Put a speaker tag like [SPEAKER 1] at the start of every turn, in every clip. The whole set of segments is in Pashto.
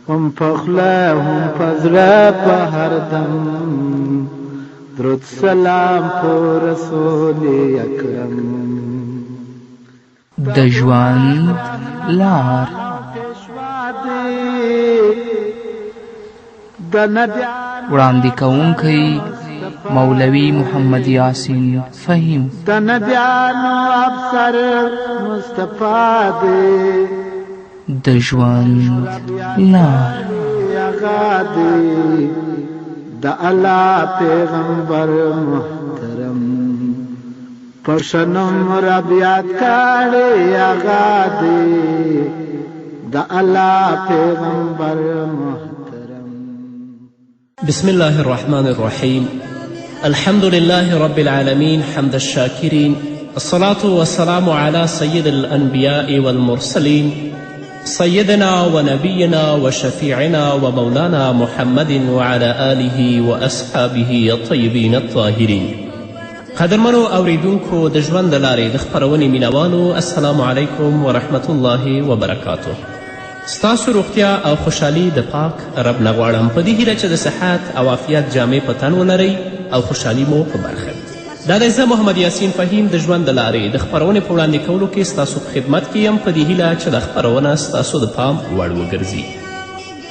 [SPEAKER 1] هم پخلا هم پزړه په هر دم درود سلام په رسول اکرم
[SPEAKER 2] د ژوند لار وړاندې کوونکی مولوي محمد یاسین فهیم
[SPEAKER 1] د نبیانو افسر مصطفی دی
[SPEAKER 2] د ژوند لار
[SPEAKER 1] هغه دی د الله پیغمبر محترم پرشنم ربیات کړي هغه دی د الله پیغمبر محترم.
[SPEAKER 3] بسم الله الرحمن الرحيم. الحمد لله رب العالمين حمد الشاكرين، الصلاة والسلام على سيد الأنبياء والمرسلين سيدنا ونبينا وشفيعنا ومولانا محمد وعلى آله وأصحابه الطيبين الطاهرين. قدرمنو اوریدونکو د ژوند د لارې د خپرونې مینوالو، السلام علیکم ورحمة الله وبرکاته. ستاسو روغتیا او خوشحالي د پاک رب نه غواړم، په دې هیله چې د صحت او عافیت جامې په تن ولرئ او خوشحالي مو په برخه. دا دی زه محمد یاسین فهیم د ژوند د لارې د خپرونې په وړاندې کولو کې ستاسو په خدمت کې یم، په دې هیله چې دا خپرونه ستاسو د پام وړ وګرځي.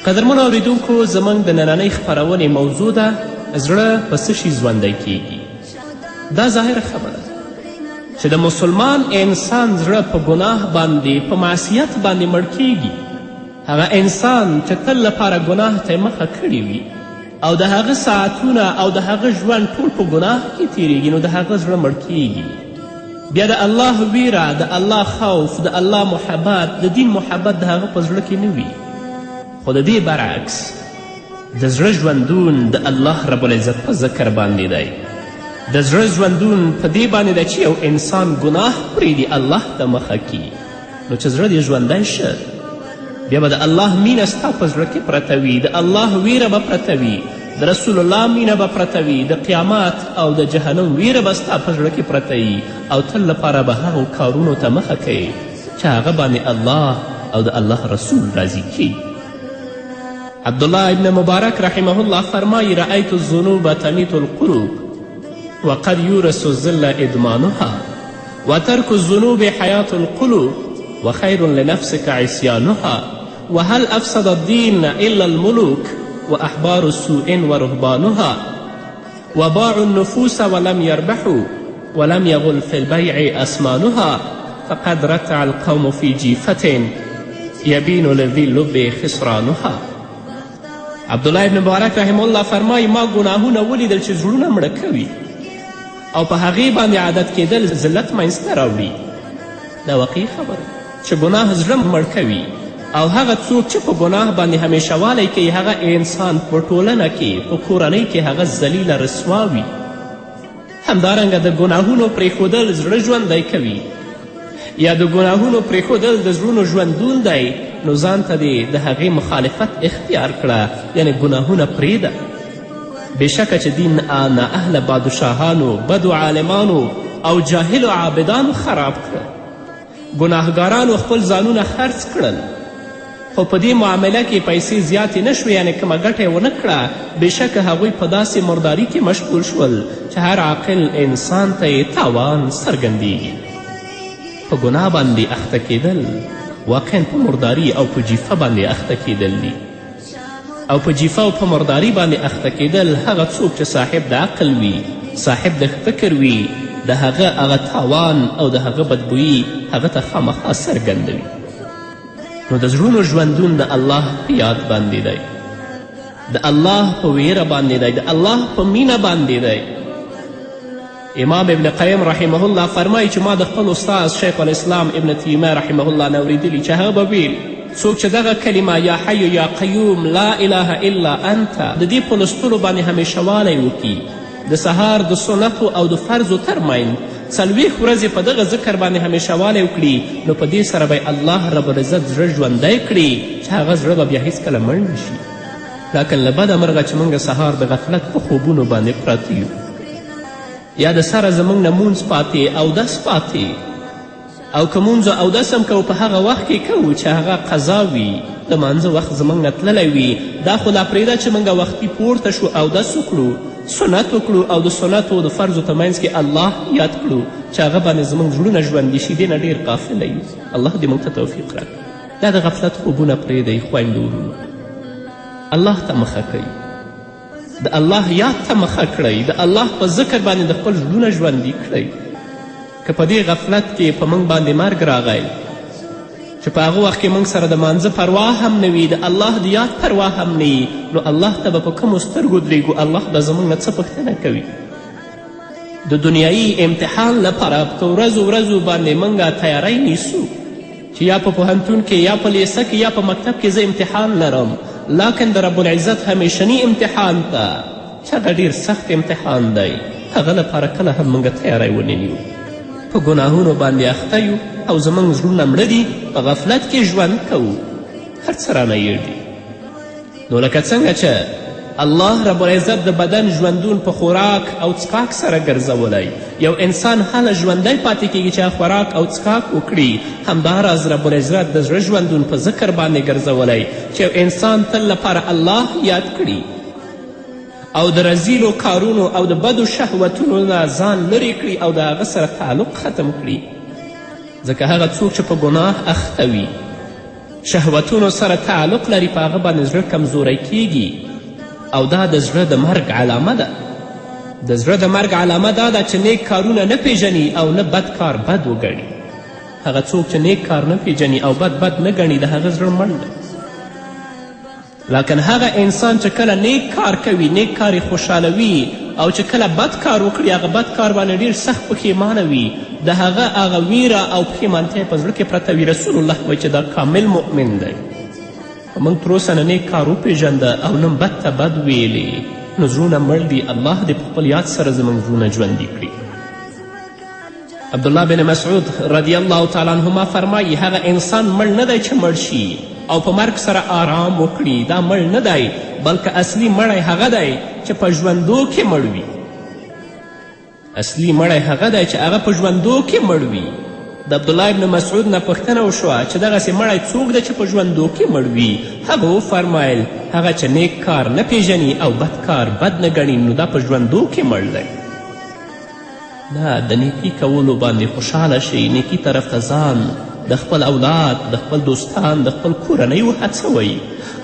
[SPEAKER 3] قدرمنو اوریدونکو، زموږ د نننۍ خپرونې موضوع ده زړه په څه شي ژوندی کیږي. دا ظاهره خبره ده چې د مسلمان انسان زړه په ګناه باندې په معصیت باندې مړ کیږي. هغه انسان چې تل لپاره ګناه ته مخه کړې وي او د هغه ساعتونه او د هغه ژوند ټول په ګناه کې تیریږي، نو د هغه زړه مړ کیږي. بیا د الله ویره، د الله خوف، د الله محبت، د دین محبت د هغه په زړه کې نه وي. خو د دې برعکس د زړه ژوندون د الله رب العزت په ذکر باندې دی. د زړه ژوندون په دې باندې ده چې یو انسان ګناه پرېږدي، الله ته مخه کي، نو چې زړه دې ژوندی شه، بیا به د الله مینه ستا په زړه کې پرته وي، د الله ویره به پرته وي، د رسول الله مینه به پرته وي، د قیامت او د جهنم ویره به ستا په زړه کې پرته وي، او تل لپاره به هغو کارونو ته مخه کوي چې هغه باندې الله او د الله رسول راضي کي. عبدالله ابن مبارک رحمه الله فرمایي: رأیت الذنوب تمیت القلوب وقد یورث الذل ادمانها وترک الذنوب حیات القلوب وخیر لنفسك عصیانها وهل افسد الدین الا الملوک واحبار السوء ورهبانها وباعوا النفوس ولم يربحوا ولم يغل في البيع اسمانها فقد رتع القوم في جیفة یبین لذی اللب خسرانها. عبدالله ابن مبارک رحمه الله فرمایي: ما ګناهونه ولیدل چې زړونه مړه کوي او په هغې باندې عادت کېدل ذلت منځته راوړي. دا واقعي خبره چې ګناه زړه مړ کوي، او هغه څوک چې په ګناه باندې همیشه والی کوي، هغه انسان په ټولنه کې، په کورنۍ کې هغه ذلیله رسوا وي. همدارنګه د ګناهونو پرېښودل زړه ژوندی کوي، یا د ګناهونو پرېښودل د زړونو ژوندون دی، نو ځان ته دې د هغې مخالفت اختیار کړه، یعنې ګناهونه پرېږده. بېشکه چې دین نااهله بادشاهانو، بدو عالمانو او جاهلو عابدانو خراب کړه. ګناهګارانو خپل ځانونه خرڅ کړل، خو په دې معامله کې پیسې زیاتې نه شوې، یعنې کومه ګټه یې ونه کړه. بېشکه هغوی په داسې مرداري کې مشغول شول چې هر عاقل انسان ته یې تاوان څرګندیږي. په ګناه باندې اخته کېدل واقعا په مرداري او په جیفه باندې اخته کېدل دي، او په جیفه او په مرداري باندې اخته کېدل هغه څوک چې صاحب د عقل وي، صاحب د فکر وي، د هغه تاوان او د هغه بدبویي هغه ته خامخا څرګندوي. نو د زړونو ژوندون د الله په یاد باندې دی، د الله په ویره باندې دی، د الله په مینه باندې دی. امام ابن قیم رحمه الله فرمایي چې ما د خپل استاد شیخ الاسلام ابن تیمیه رحمه الله نه اورېدلي چې هغه به ویل: څوک چې دغه کلمه یا حی یا قیوم لا اله الا انت د دې په لوستلو باندې همیشه والی وکړي، د سهار د سنتو او د فرضو ترمنځ 40 ورځې په دغه ذکر باندې همیشه والی وکړي، نو په دې سره به الله رب العزت زړه ژوندی کړي چې هغه زړه به بیا هیڅکله مړ نه شي. لکن له بده مرغه چې موږ سهار د غفلت په خوبونو باندې پراته یو، یا د سره زموږ نه مونځ پاتې، اودس پاتې، او که مونځ او اودس هم کوو په هغه وخت کې کوو چې هغه قضا وي د مانځه وخت زموږ نه تللی وي دا خو لا پرېږده چې موږ وختي پورته شو اودس وکړو سنت وکړو او د سنتو د فرضو په منځ کې الله یاد کړو چې هغه باندې زموږ زړونه ژوندي شي دې نه ډېر قافله یو الله دې موږ ته توفیق راکړي دا د غفلت خوبونه پرېږدئ خویندو ورونو الله ته مخه کوي د الله یاد ته مخه کړئ د الله په ذکر باندې د خپل زړونه ژوندي کړئ که په دې غفلت کې په موږ باندې مرګ راغی چې په هغه وخت کې موږ سره د مانځه پروا هم نه وي د الله د یاد پروا هم نه وي نو الله ته به په کومو سترګو درېږو الله به زموږ نه څه پوښتنه کوي د دنیایي امتحان لپاره په ورځو ورځو باندې موږ تیاری نیسو چې یا په پوهنتون کې یا په لیسه کې یا په مکتب کې زه امتحان لرم لکن د رب العزت همیشني امتحان ته چې هغه ډېر سخت امتحان دی هغه لپاره کله هم موږ تیاری ونه نیو په ګناهونو باندې اخته یو او زموږ زړونه مړه دي په غفلت کې ژوند کوو هر څه رانه یېر دي نو لکه څنګه چې الله رب العزت د بدن ژوندون په خوراک او څښاک سره ګرځولی یو انسان هله ژوندی پاتې کیږي چې خوراک او څښاک وکړي همداراز رب العزت د زړه ژوندون په ذکر باندې ګرځولی چې یو انسان تل لپاره الله یاد کړي او د رزیلو کارونو او د بدو شهوتونو نه ځان لرې کړي او د هغه سره تعلق ختم کړي ځکه هغه څوک چې په ګناه اخته وي شهوتونو سره تعلق لري په هغه باندې زړه کمزوری کیږي او دا د زړه د مرګ علامه ده د زړه د مرګ علامه دا ده چې نیک کارونه نه پیژني او نه بد کار بد وګڼي هغه څوک چې نیک کار نه پیژني او بد نه ګڼي د هغه زړه مړ ده لکن هغه انسان چې کله نیک کار کوي نیک کار یې خوشحالوي او چې کله بد کار وکړي هغه بد کار باندې ډېر سخت پښیمانه وي د هغه ویره او پښیمانتیا په زړه کې پرته وي رسول الله وایي چې دا کامل مؤمن دی موږ تر اوسه نه نیک کار وپېژنده او نه بد ته بد ویلې نو زړونه مړ دي الله دې په خپل یاد سره زموږ زړونه ژوندي کړي عبدالله بن مسعود رضی الله تعالی عنهما فرمایي هغه انسان مړ نه دی چې مړ شي او په مرګ سره آرام وکړي دا مړ نه دی بلکې اصلي مړی هغه دی چې په ژوندو کې مړ وي اصلي مړی هغه دی چې هغه په ژوندو کې مړ وي د عبدالله ابن مسعود نه پوښتنه وشوه چې دغسې مړی څوک دی چې په ژوندو کې مړ وي هغه وفرمایل هغه چې نیک کار نه پیژني او بد کار بد نه ګڼي نو دا په ژوندو کې مړ دی دا د نیکي کولو باندې خوشحاله شئ نیکي طرف ته ځان د خپل اولاد د خپل دوستان د خپل کورنۍ وهڅوئ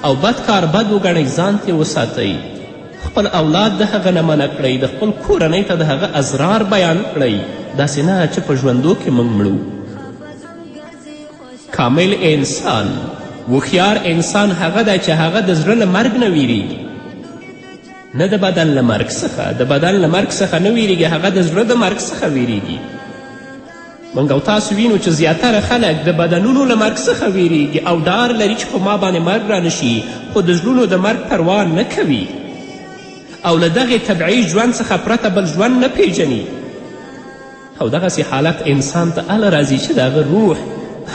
[SPEAKER 3] او بد کار بد وګڼئ ځان ترې وساتئ خپل اولاد د هغه نه منع کړئ د خپل کورنۍ ته د هغه اسرار بیان کړئ داسې نه چې په ژوندو کې موږ مړو کامل انسان هوښیار انسان هغه دی چې هغه د زړه له مرګ نه ویریږي نه د بدن له مرګ څخه د بدن له مرګ څخه نه ویریږي هغه د زړه د مرګ څخه ویریږي موږ او تاسو وینو چې زیاتره خلک د بدنونو له مرګ څخه ویریږي او ډار لري چې په ما باندې مرګ رانشي خو د زړونو د مرګ پروا نه کوي او له دغې طبعي ژوند څخه پرته بل ژوند نه پیژني او دغسې حالت انسان ته هله راځي چې د هغه روح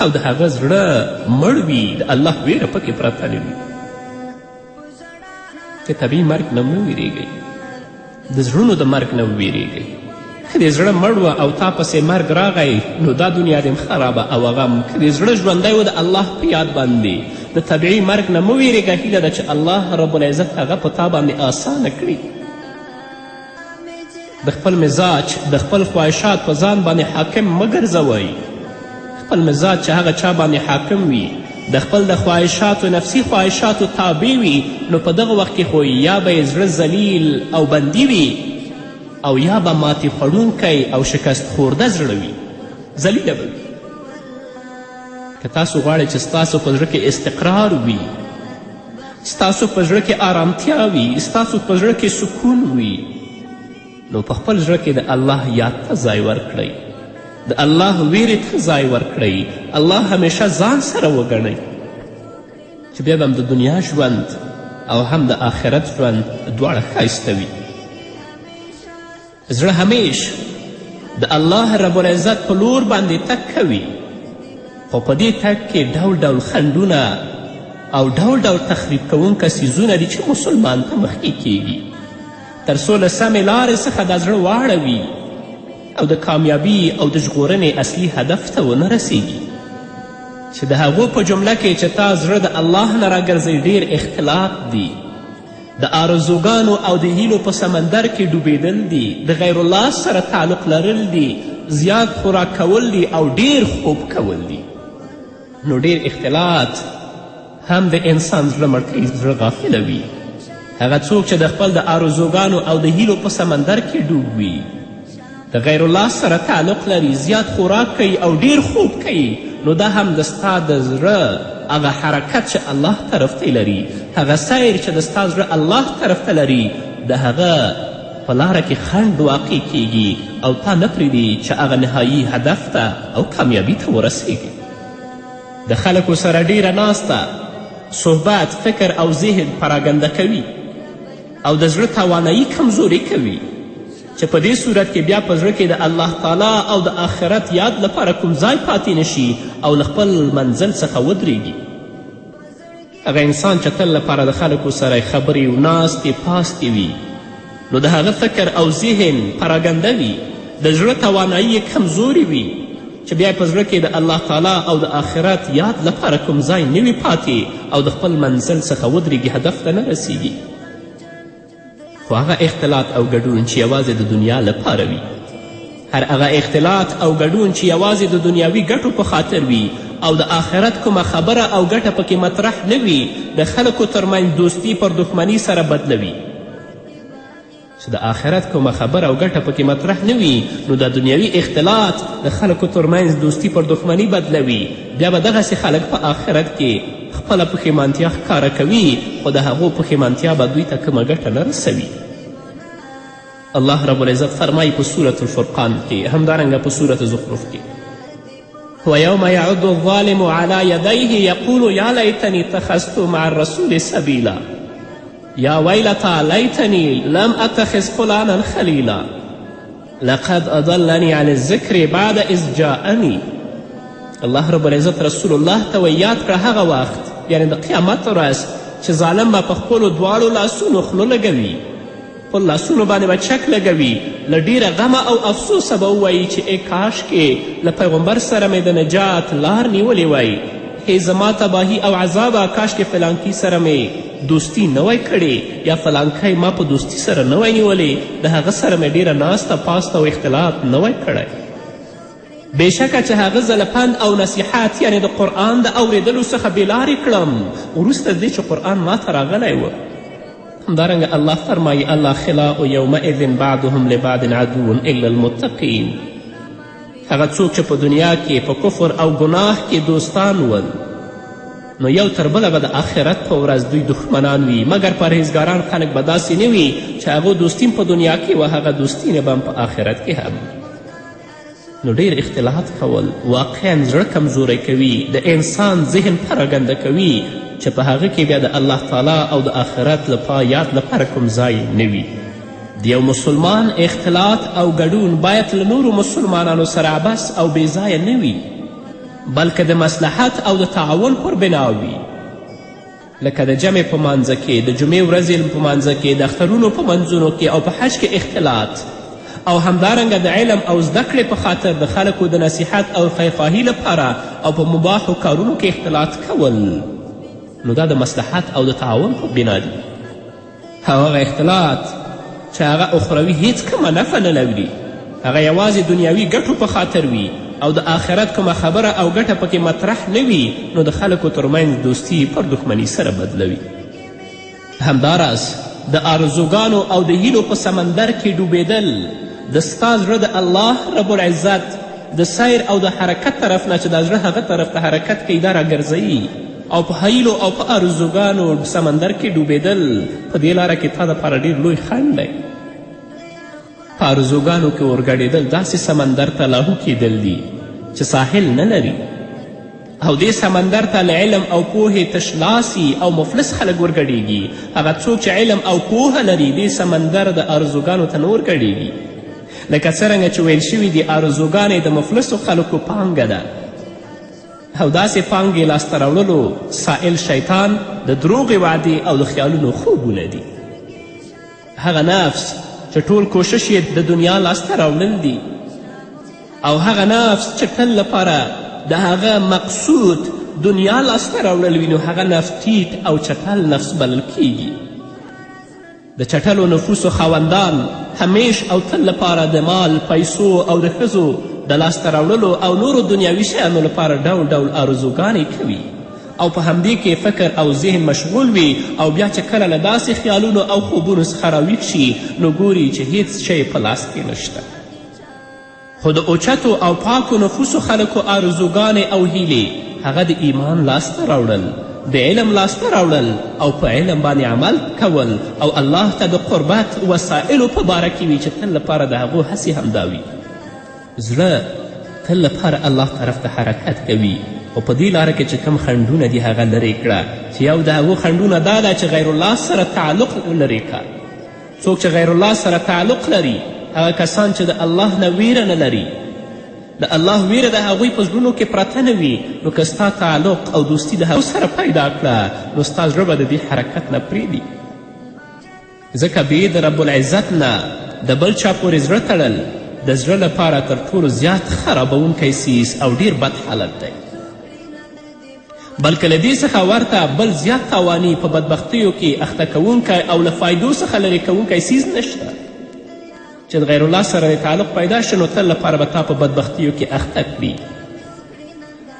[SPEAKER 3] او د هغه زړه مړ وي د الله ویره پکې پرته نه وي چې طبیعي مرګ نه مه ویرېږئ د زړونو د مرګ نه وویرېږئ که د زړه مړ وه او تا پسې مرګ راغی نو دا دنیا دې خرابه او غم که د زړه ژوندی و د الله په یاد باندې د طبیعي مرګ نه مه ویرېږه هیله ده چې الله رب العزت هغه په تا باندې آسانه کړي د خپل مزاج د خپل خواهشات په ځان باندې حاکم مه ګرځوئ خپل مزاج چې هغه چا باندې حاکم وي د خپل د خواهشاتو نفسي خواهشاتو تابع وي نو په دغه وخت کې خو یا به یې زړه ذلیل او بندي وي او یا به ماتې خوړونکی او شکست خورده زړه وي ذلیله به وي که تاسو غواړئ چې ستاسو په زړه کې استقرار وي ستاسو په زړه کې آرامتیا وي ستاسو په زړه کې سکون وي نو په خپل زړه کې د الله یاد ته ځای ورکړئ د الله ویرې ته ځای ورکړئ الله همیشه ځان سره وګڼئ چې بیا به هم د دنیا ژوند او هم د آخرت ژوند دواړه ښایسته وي زړه همیش د الله رب العزت په لور باندې تګ کوي خو په دې تګ کې ډول ډول خنډونه او ډول ډول تخریب کوونکه څیزونه دي چې مسلمان ته مخکې کیږي تر څو له سمې لارې څخه دا زړه واړوي او د کامیابي او د ژغورنې اصلي هدف ته ونه رسیږي، چې د هغو په جمله کې چې تا زړه د الله نه راګرځئ ډیر اختلاط دی، د آرزوګانو او د هیلو په سمندر کې ډوبېدل دي، د غیر الله سره تعلق لرل دي، زیات خوراک کول دي او ډیر خوب کول دي. نو ډیر اختلاط هم د انسان زړه مړ کوي، زړه غافله وي. هغه څوک چې د خپل د آرزوګانو او د هیلو په سمندر کې ډوب وي، د غیر الله سره تعلق لري، زیات خوراک کوي او ډیر خوب کوي، نو دا هم د ستا د زړه هغه حرکت چې الله طرف ته لري، هغه سیر چې د ستا زړه الله طرف ته لري، د هغه په لاره کې خنډ واقع کیږي او تا نه پرېږدي چې هغه نهایي هدف ته او کامیابي ته ورسیږي. د خلکو سره ډیره ناسته، صحبت، فکر او ذهن پراګنده کوي او د زړه توانایي کمزوري کوي، چې په دې صورت کې بیا په زړه کې د الله تعالی او د آخرت یاد لپاره کوم ځای پاتې نشي او له خپل منزل څخه ودرېږي. هغه انسان چې تل لپاره د خلکو سره خبرې و ناستې پاستې وي، نو د هغه فکر او ذهن پراګنده وي، د زړه توانایي کمزوري وي، چې بیا په زړه کې د الله تعالی او د آخرت یاد لپاره کوم ځای نه وي پاتې او د خپل منزل څخه ودرېږي، هدف ته نه رسیږي. خو هغه اختلاط او ګډون چې یوازې د دنیا لپاره وي، هر هغه اختلاط او ګډون چې یوازې د دنیاوي ګټو په خاطر وي او د آخرت کومه خبره او ګټه پکې مطرح نه وي، د خلکو ترمنځ دوستي پر دښمني سره بدلوي. چې د آخرت کومه خبره او ګټه پکې مطرح نه وي، نو د دنیاوي اختلاط د خلکو ترمنځ دوستي پر دښمني بدلوي. بیا به دغسې خلک په آخرت کې خپله پښیمانتیا ښکاره کوي، خو د هغو پښیمانتیا به دوی ته کومه ګټه نه رسوي. الله رب العزت فرمایي په سورة الفرقان کې، همدارنګه په سورة زخرف کې، ویوم یعد الظالم علی یدیه یقول یا لیتنی اتخذت مع الرسول سبیلا یا ویلتا لیتنی لم اتخذ فلانا خلیلا لقد اضلنی عن الذکر بعد اذ جاءنی. الله رب العزت رسول الله ته یاد کړه هغه وخت، یعنی د قیامت ورځ، چې ظالم به په خپلو دواړو لاسونو خوله لګوي، خپل لاسونو باندې به چک لګوي، له ډیره غمه او افسوسه به ووایي چې ای کاشکې له پیغمبر سره مې د نجات لار نیولې وای، هی زما تباهي او عذابه، کاشکې فلانکي سره مې دوستی نه وای کړې، یا فلانکی ما په دوستی سره نه وای نیولې، د هغه سره مې ډیره ناسته پاسته او اختلاط نه وای کړی. بېشکه چې هغه زه له پند او نصیحت، یعنې د قرآن د اورېدلو څخه بېلارې کړم وروسته دې چې قرآن ما ته راغلی و. همدارنګه الله فرمایي الاخلاء یومئذ بعضهم لبعض عدو الا المتقین. هغه څوک چې په دنیا کې په کفر او ګناه کې دوستان ول، نو یو تر بله به د آخرت په ورځ دوی دښمنان وي، مګر پرهیزګاران خلک به داسې نه وي چې هغو دوستي په دنیا کې و، هغه دوستي نه به په آخرت کې هم. نو ډیر اختلاط کول واقعا زړه کمزوری کوي، د انسان ذهن پراګنده کوي، چې په هغه کې بیا د الله تعالی او د آخرت یاد لپاره کوم ځای نه وي. د یو مسلمان اختلاط او ګډون باید له نورو مسلمانانو سره عبث او بېځایه نه وي، بلکې د مصلحت او د تعاون پر بنا وي. لکه د جمع په مانځه کې، د جمعې ورځې په مانځه کې، د اخترونو په منځونو کې او په حج کې اختلاط، او همدارنګه د علم او زده کړې په خاطر د خلکو د نصیحت او خیرخواهي لپاره او په مباحو کارونو کې اختلاط کول، نو دا د مصلحت او د تعاون په بنا دي. هغه اختلاط چې هغه اخروي هیڅ کومه نفع نه لري، هغه یوازې دنیاوي ګټو په خاطر وي او د آخرت کومه خبره او ګټه پکې مطرح نه وي، نو د خلکو ترمنځ دوستي پر دښمني سره بدلوي. همداراز د آرزوګانو او د هیلو په سمندر کې ډوبېدل د ستا زړه د الله رب العزت د سیر او د حرکت طرف نه، چې دا زړه هغه طرف ته حرکت کوي، دا راګرځوي، او په هیلو او په آرزوګانو سمندر کې ډوبېدل په دې لاره کې تا دپاره ډېر لوی خنډ دی. په آرزوګانو کې ورګډېدل داسې سمندر ته لاهو کیدل دي چې ساحل نه لري، او دې سمندر ته له علم او پوهې تشلاسي او مفلس خلک ورګډېږي. هغه څوک چې علم او پوهه لري، دې سمندر د آرزوګانو ته نه ورګډېږي. لکه څرنګه چې ویل شوي دي، آرزوګانې د مفلسو خلکو پانګه ده، او داسې پانګې لاسته راوړلو سائل شیطان د دروغې وعدې او د خیالونو خوبونه دي. هغه نفس چې ټول کوشش یې د دنیا لاسته راوړل دي، او هغه نفس چې تل لپاره د هغه مقصود دنیا لاسته راوړل وي نو هغه نفس ټیټ او چټل نفس بلل کیږي. د چټلو نفوسو خاوندان همیش او تل لپاره د مال، پیسو او د ښځو د لاسته راوړلو او نورو دنیاوي شیانو لپاره ډول ډول آرزوګانې کوي او په همدې کې فکر او ذهن مشغول وي او بیا چې کله له داسې خیالونو او خوبونو څخه راویښ شي نو ګوري چې هیڅ شی په لاس کې نشته. خو د اوچتو او پاکو نفوسو خلکو آرزوګانې او هیلې هغه د ایمان لاسته راوړل، د علم لاسته راوړل او په علم باندې عمل کول او الله ته د قربت وسایلو په باره کې وي چې تل لپاره د هغو هڅې همدا وي. زړه تل لپاره الله طرف ته حرکت کوي او په دې لاره کې چې کم خنډونه دي هغه لرې کړه، چې یو د هغو خنډونه دا ده چې غیر الله سره تعلق لرې کړه. څوک چې غیر الله سره تعلق لري هغه کسان چې د الله نه ویره نه لري، د الله ویره د هغوی په زړونو کې پرته نه وي، نو که ستا تعلق او دوستي د هغو سره پیدا کړه نو ستا زړه به د دې حرکت نه پرېږدي. ځکه بې د رب العزت نه د بل چا پورې زړه تړل د زړه لپاره تر ټولو زیات خرابونکی څیز او ډیر بد حالت دی. بلکې له دې څخه ورته بل زیات تاواني په بدبختیو کې اخته کوونکی او له فایدو څخه لرې کوونکی څیز نشته چې د غیر الله سره تعلق پیدا شي نو تل لپاره به تا په بدبختیو کې اخته کړي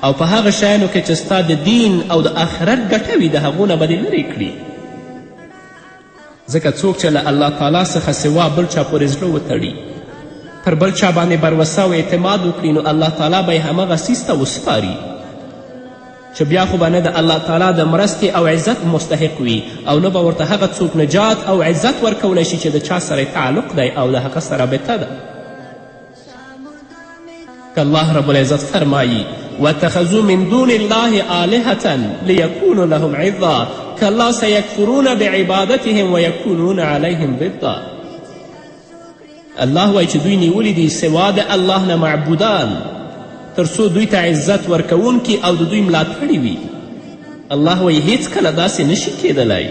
[SPEAKER 3] او په هغه شیانو کې چې ستا د دین او د آخرت ګټه وي د هغو نه به دې لرې کړي. ځکه څوک چې له الله تعالی څخه سوا بل چا پورې زړه وتړي، پر بل چا باندې بروسه او اعتماد وکړي نو الله تعالی به یې همغه څیز ته وسپاري چې بیا خو به نه د الله تعالی د مرستې او عزت مستحق وي او نه به ورته هغه څوک نجات او عزت ورکولی شي چې د چا سره تعلق دی او د هغه سره رابطه ده. که الله رب العزت فرمایي واتخذوا من دون الله آلهة ليكونوا لهم عظا كلا سيكفرون بعبادتهم ويكونون عليهم ضدا. الله وایي چې دوی نیولي دي سوا د الله نه معبودان تر څو دوی ته عزت ورکوونکي او د دوی ملاتړي وي. الله وایي هیڅکله داسې نشي کیدلی.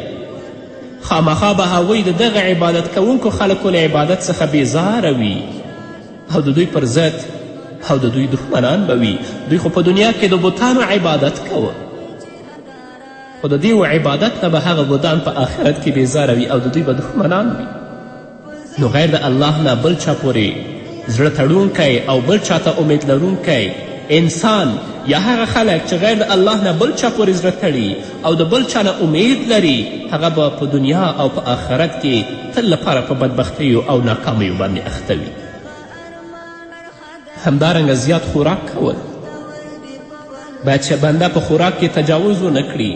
[SPEAKER 3] خامخا به هغوی د دغه عبادت کوونکو خلکو له عبادت څخه بیزاره وي او د دوی پر ضد او د دوی دښمنان به وي. دوی خو په دنیا کې د بوتانو عبادت کوه خو د دې عبادت نه به هغه بوتان په آخرت کې بیزاره وي او د دوی به دښمنان وي. نو غیر د الله نه بل چا پورې زړه تړونکی او بل چاته امید لرونکی انسان یا هغه خلک چې غیر د الله نه بل چا پورې زړه تړي او د بل چا نه امید لري هغه به په دنیا او په آخرت کې تل لپاره په بدبختیو او ناکامیو باندې اخته وي. همدارنګه زیات خوراک کول باید چې بنده په خوراک کې تجاوز ونه کړي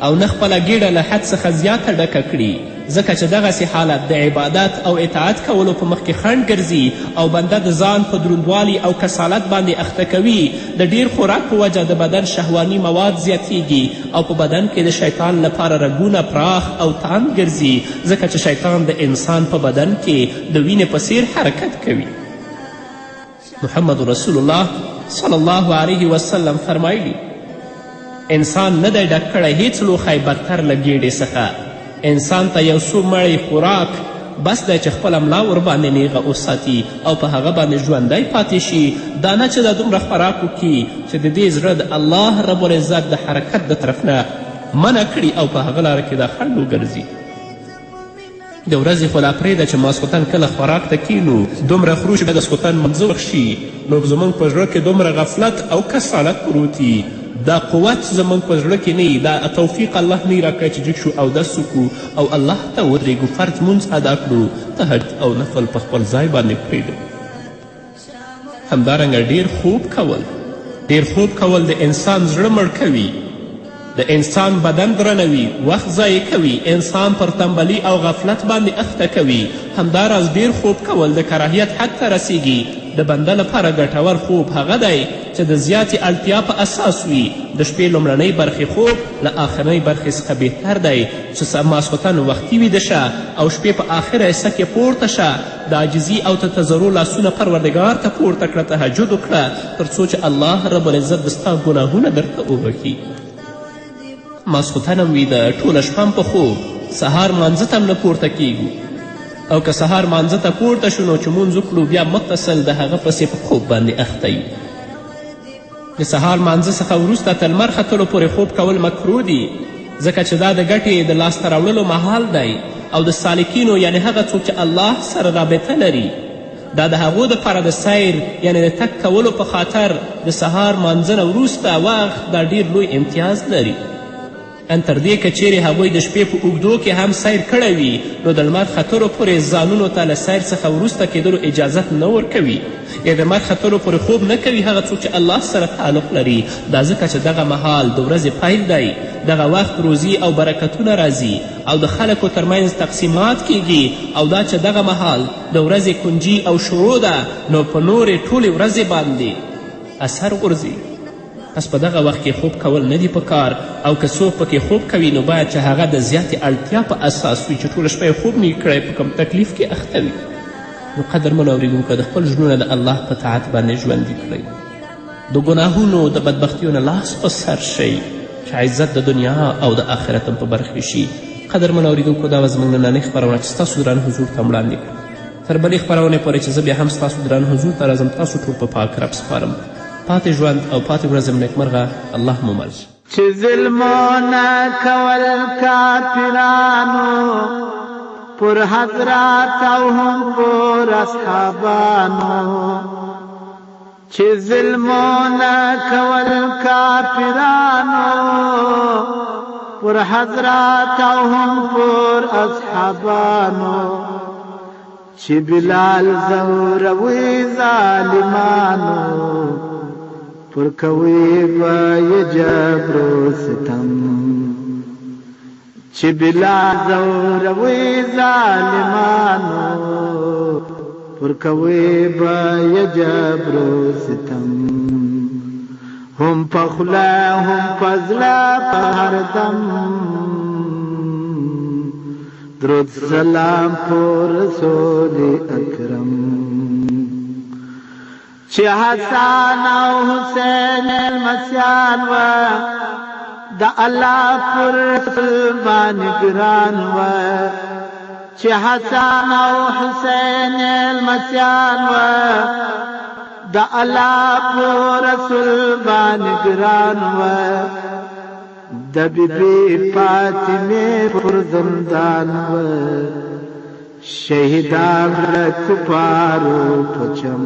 [SPEAKER 3] او نه خپله ګیډه له حد څخه زیاته ډکه کړي ځکه چې دغسې حالت د عبادت او اطاعت کولو په مخ کې خنډ ګرځي او بنده د ځان په دروندوالي او کسالت باندې اخته کوي. د ډیر خوراک په وجه د بدن شهواني مواد زیاتیږي او په بدن کې د شیطان لپاره رګونه پراخ او تاند ګرځي ځکه چې شیطان د انسان په بدن کې د وینې په څیر حرکت کوي. محمد رسول الله صلی الله علیه وسلم فرمایلی انسان نه دی ډک کړی هیڅ لوښی بدتر له ګیډې څخه. انسان ته یو څو مړی خوراک بس دی چې خپله ملا ورباندې نیغه وساتي او په هغه باندې ژوندی پاتې شي. دا نه چې دا دومره خوراک وکړي چې د دې زړه د الله رب العزت د حرکت د طرف نه منع کړي او په هغه لاره کې دا خنډ وګرځي. د ورځې خو لا پرېږده چې ماسخوتن کله خوراک ته کینو دومره خورو چې د سخوتن منځه وښي نو زموږ په زړه کې دومره غفلت او کسالت پروت وي. دا قوت زموږ په زړه کې نه وي، دا توفیق الله نه یې راکړی چې جګ شو اودس وکړو او الله ته ودرېږو، فرض مونځ ادا کړو، تهجد او نفل په خپل ځای باندې پرېږدو. همدارنګه ډیر خوب کول د انسان زړه مړ کوي، د انسان بدن درنوي، وخت ضایع کوي، انسان پر تنبلي او غفلت باندې اخته کوي. همداراز ډیر خوب کول د کراهیت حد ته رسیږي. د بنده لپاره ګټور خوب هغه دی چې د زیاتې اړتیا په اساس وي. د شپې لومړنۍ برخې خوب له آخرنۍ برخې څخه بهتر دی چې ماسخوتن وختي ویده شه او شپې په آخره حصه کې پورته شه، د عاجزي او تضرع لاسونه پروردګار ته پورته کړه، تهجد وکړه تر څو چې الله رب العزت د ستا ګناهونه درته وبخي. ماسخوتن هم ویده، ټوله شپه په خوب، سهار مانځه ته هم نه پورته کیږو. او که سهار مانځه ته پورته شو نو چې مونځ وکړو بیا متصل د هغه پسې په خوب باندې اخته وي. د سهار مانځه څخه وروسته تر لمر ختلو پورې خوب کول مکروه دي، ځکه چې دا د ګټې د لاسته راوړلو مهال دی او د سالکینو یعنی هغه څوک چې الله سره رابطه لري دا د هغو دپاره د سیر یعنی د تګ کولو په خاطر د سهار مانځه نه وروسته وخت دا ډیر لوی امتیاز لري. ان تر دې که چیرې هغوی د شپې په اوږدو کې هم سیر کړی وي نو د لمر ختلو پورې ځانونو ته له سیر څخه وروسته کیدلو اجازت نه ورکوي، یا د لمر ختلو پورې خوب نه کوي هغه څوک چې الله سره تعلق لري. دا ځکه چې دغه مهال د ورځې پیل دی، دغه وخت روزي او برکتونه راځي او د خلکو ترمنځ تقسیمات کیږي، او دا چې دغه مهال د ورځې کنجي او شروع ده نو په نورې ټولې ورځې باندې اثر غورځي. پس په دغه وخت کې خوب کول نه دي پکار، او که څوک پکې خوب کوي نو باید چې هغه د زیاتې اړتیا په اساس وي چې ټوله شپه یې خوب نه کړی په کوم تکلیف کې اخته وي. نو قدرمنو اورېدونکو د خپل زړونه د الله په طاعت باندې ژوندي کړئ، د ګناهونو د بدبختیو نه لاس په سر شئ چې عزت د دنیا او د آخرت هم په برخې شي. قدرمنو اورېدونکو دا وه زموږ نننۍ خپرونه چې ستاسو دران حضور ته وړاندې کړه. تر بلې خپرونې پورې چې زه بیا هم ستاسو دران حضور ته راځم تاسو ټول په پاک رب سپارم. پاتې ژوند او پاتې ورځم نیکمرغه الله مو مل.
[SPEAKER 1] چې ظلمونه کول کافرانو پر حضرات او هم پر اصحابانو، چې ظلمونه کول کافرانو پر حضرات او هم پر اصحابانو، چې بلال زوروي ظالمانو پر کوي به جبر و ستم، چې بلال زوروي ظالمانو پر کوي به جبر و ستم. هم په خوله هم په زړه په هر دم درود سلام پر رسول اکرم، چې حسن او حسین المسیان و د الله پر رسول باندې ګران و، چې حسن او حسین المسیان و د الله پر رسول باندې ګران و، د بیبي فاطمه پر زندان و شهیدان له کفارو پچم،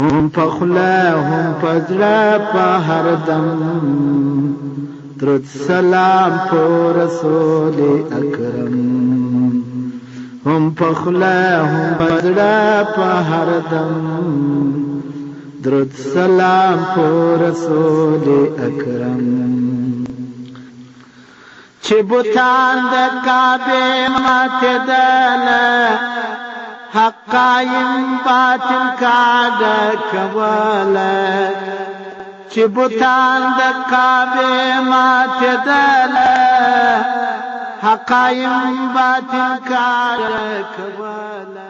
[SPEAKER 1] هم په خوله هم په زړه په هر دم درود سلام پر رسول اکرم، هم په خوله هم په زړه په هر دم درود سلام پر رسول اکرم. چې بوتان د کعبې ماتېدله حق قایم باطل کاږه کوله، چې بوتان د کعبې ماتېدله حق قایم باطل کاږه کوله.